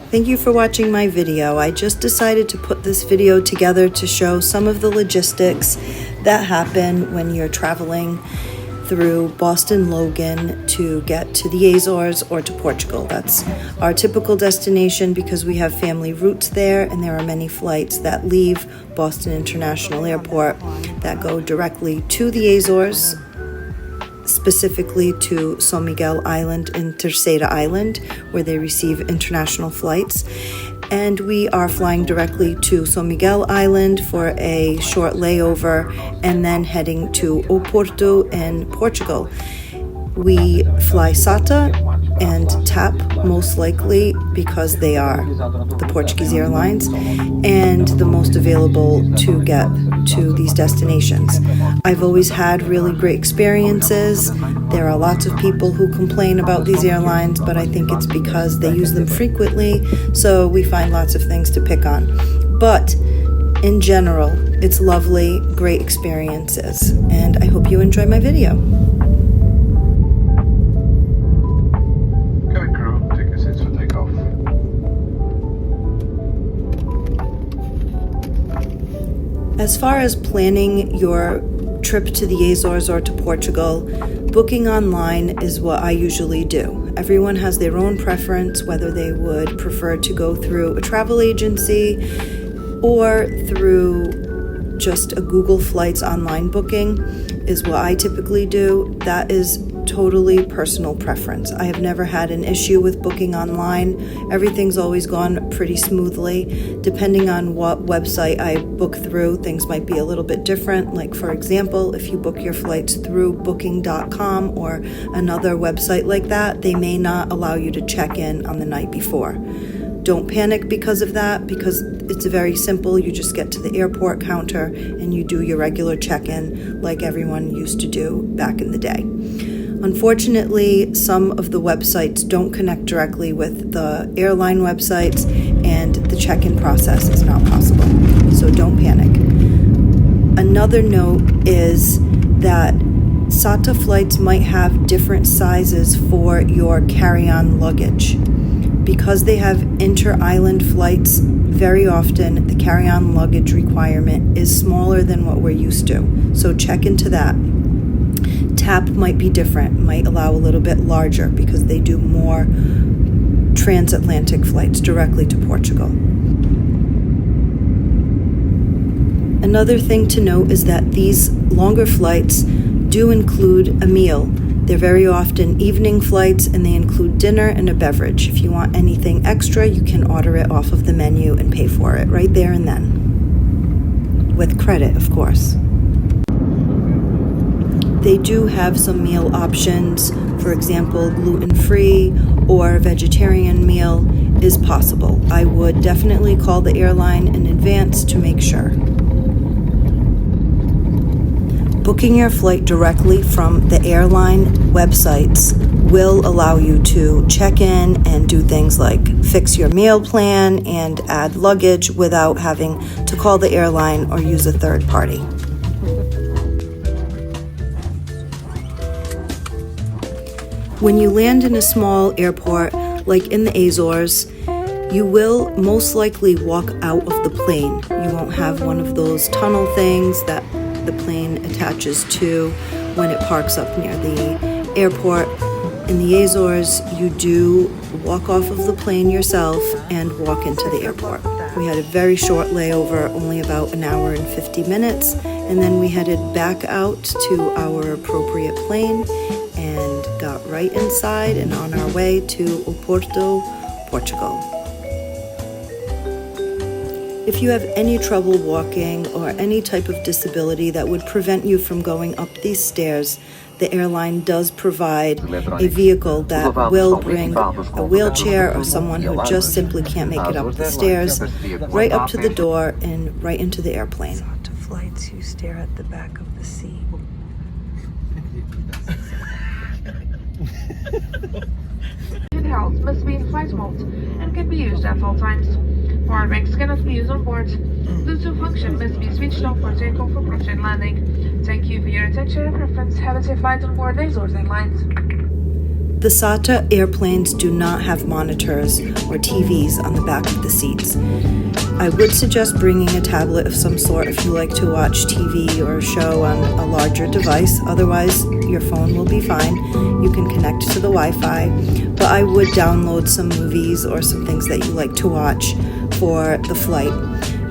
Thank you for watching my video. I just decided to put this video together to show some of the logistics that happen when you're traveling through Boston Logan to get to the Azores or to Portugal. That's our typical destination because we have family roots there, and there are many flights that leave Boston International Airport that go directly to the Azores, specifically to São Miguel Island and SATA Island, where they receive international flights. And we are flying directly to São Miguel Island for a short layover and then heading to Oporto in Portugal. We fly SATA and TAP most likely because they are the Portuguese airlines and the most available to get to these destinations. I've always had really great experiences. There are lots of people who complain about these airlines, but I think it's because they use them frequently, so we find lots of things to pick on. But in general, it's lovely, great experiences, and I hope you enjoy my video. As far as planning your trip to the Azores or to Portugal, booking online is what I usually do. Everyone has their own preference, whether they would prefer to go through a travel agency or through just a Google Flights online booking is what I typically do. That is totally personal preference. I have never had an issue with booking online. Everything's always gone pretty smoothly. Depending on what website I book through, things might be a little bit different. Like, for example, if you book your flights through booking.com or another website like that, they may not allow you to check in on the night before. Don't panic because of that, because it's very simple. You just get to the airport counter and you do your regular check-in like everyone used to do back in the day. Unfortunately, some of the websites don't connect directly with the airline websites, and the check-in process is not possible, so don't panic. Another note is that SATA flights might have different sizes for your carry-on luggage. Because they have inter-island flights, very often the carry-on luggage requirement is smaller than what we're used to, so check into that. TAP might be different, might allow a little bit larger because they do more transatlantic flights directly to Portugal. Another thing to note is that these longer flights do include a meal. They're very often evening flights, and they include dinner and a beverage. If you want anything extra, you can order it off of the menu and pay for it right there and then. With credit, of course. They do have some meal options. For example, gluten-free or vegetarian meal is possible. I would definitely call the airline in advance to make sure. Booking your flight directly from the airline websites will allow you to check in and do things like fix your meal plan and add luggage without having to call the airline or use a third party. When you land in a small airport, like in the Azores, you will most likely walk out of the plane. You won't have one of those tunnel things that the plane attaches to when it parks up near the airport. In the Azores, you do walk off of the plane yourself and walk into the airport. We had a very short layover, only about an hour and 50 minutes, and then we headed back out to our appropriate plane and got right inside and on our way to Oporto, Portugal. If you have any trouble walking or any type of disability that would prevent you from going up these stairs, the airline does provide a vehicle that will bring a wheelchair or someone who just simply can't make it up the stairs right up to the door and right into the airplane. SATA flights, you stare at the back of the seat. Handhelds must be in flight mode and can be used at all times. Power banks cannot be used on board. Bluetooth function must be switched off for takeoff, approach and landing. Thank you for your attention and preference. Have a safe flight on board Azores Airlines. The SATA airplanes do not have monitors or TVs on the back of the seats. I would suggest bringing a tablet of some sort if you like to watch TV or a show on a larger device. Otherwise, your phone will be fine. You can connect to the Wi-Fi, but I would download some movies or some things that you like to watch for the flight.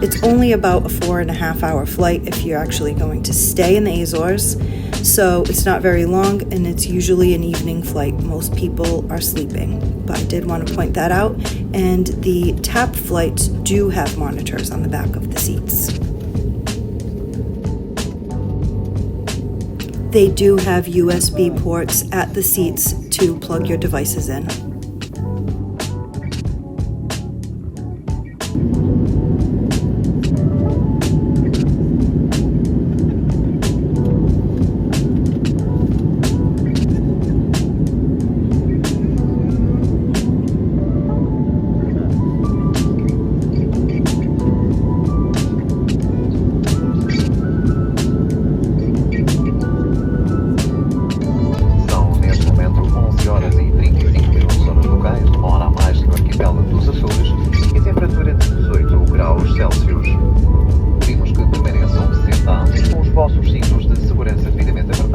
It's only about a 4.5-hour flight if you're actually going to stay in the Azores, so it's not very long, and it's usually an evening flight. Most people are sleeping, but I did want to point that out. And the TAP flights do have monitors on the back of the seats. They do have USB ports at the seats to plug your devices in.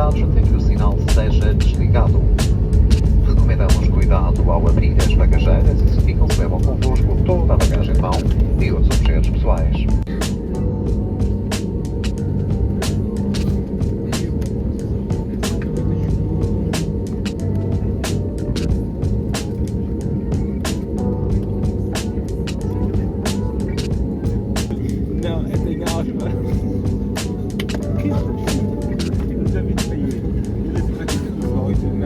até que o sinal seja desligado. Recomendamos cuidado ao abrir as bagageiras e se ficam, se levam convosco toda a bagagem de mão e outros objetos pessoais. Não, tem água. Não,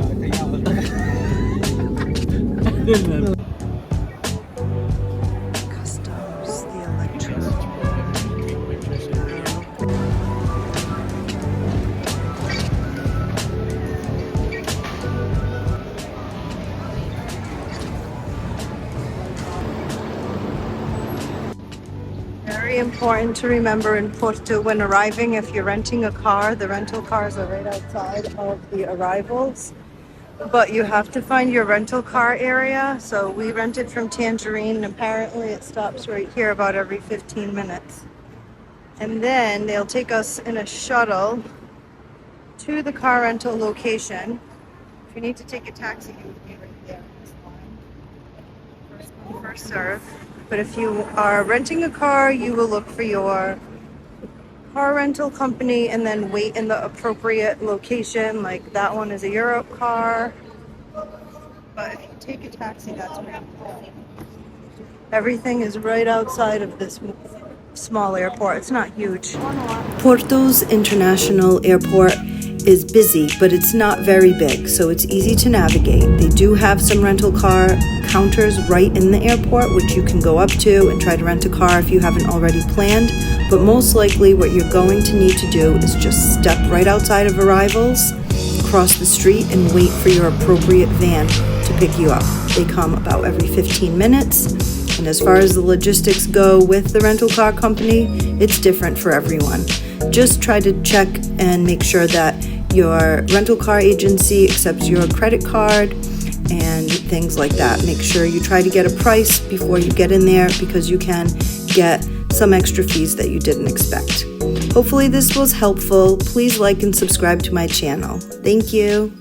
tem água. Customs, the electric. Very important to remember in Porto when arriving, if you're renting a car, the rental cars are right outside of the arrivals. But you have to find your rental car area. So we rented from Tangerine, and apparently it stops right here about every 15 minutes. And then they'll take us in a shuttle to the car rental location. If you need to take a taxi, you would be right there. First come, first serve. But if you are renting a car, you will look for your car rental company and then wait in the appropriate location. Like that one is a Europe car. But if you take a taxi, that's where you go. Everything is right outside of this small airport. It's not huge. Porto's international airport is busy, but it's not very big, so it's easy to navigate. They do have some rental car counters right in the airport, which you can go up to and try to rent a car if you haven't already planned. But most likely what you're going to need to do is just step right outside of arrivals, cross the street, and wait for your appropriate van to pick you up. They come about every 15 minutes. And as far as the logistics go with the rental car company, it's different for everyone. Just try to check and make sure that your rental car agency accepts your credit card and things like that. Make sure you try to get a price before you get in there, because you can get some extra fees that you didn't expect. Hopefully this was helpful. Please like and subscribe to my channel. Thank you.